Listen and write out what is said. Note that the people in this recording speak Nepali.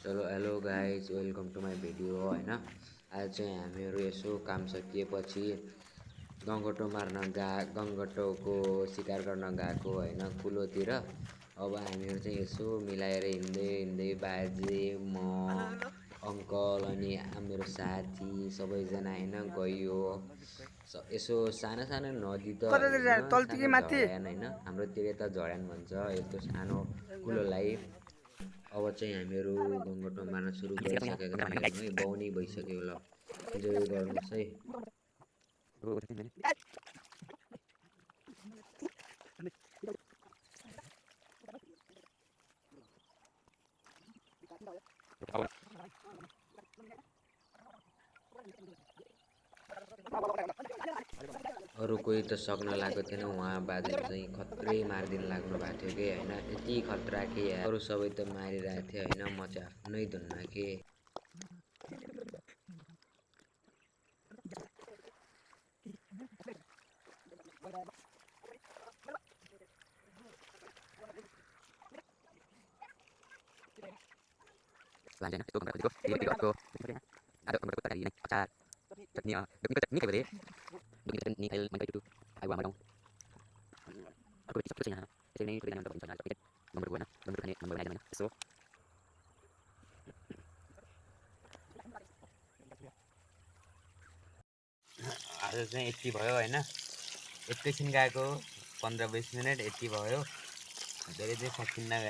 चलो hello guys welcome to my video होइन। आज चाहिँ हामीहरू यसो काम सकिएपछि गङ्गटो मार्न गङ्गटोको शिकार गर्न गएको होइन कुलोतिर। अब हामीहरू चाहिँ यसो मिलाएर हिँड्दै हिँड्दै बाजे म अङ्कल अनि मेरो साथी सबैजना होइन गयो। यसो सानो सानो नदी त होइन, सानो झड्यान होइन, हाम्रोतिर त झड्यान भन्छ यस्तो सानो कुलोलाई। अब चाहिँ हामीहरू गङ्गटो मार्न सुरु गरिसकेका छौँ। हेर्नु है, बाउनी भइसक्यो। ल इन्जोय गर्नुहोस् है। अरू कोही त सक्न लागेको थिएन, उहाँ बाजे चाहिँ खत्रै मारिदिन लाग्नु भएको थियो कि होइन। यति खतरा कि अरू सबै त मारिरहेको थियो होइन, म चाहिँ आफ्नै धुनमा के। Lanjut, itu gambar aku ini video aku. Ada gambar aku tadi ini pacar. Ini ini kayak begini. Begini ini kayak mana itu? Ayo dong. Aku bisa putusnya. Ini ini video yang untuk internal. Nomor dua, nomor ini nomor mana? So. आज चाहिँ यति भयो होइन, एकैछिन गएको 15-20 मिनट यति भयो, धेरै चाहिँ सकिन्न।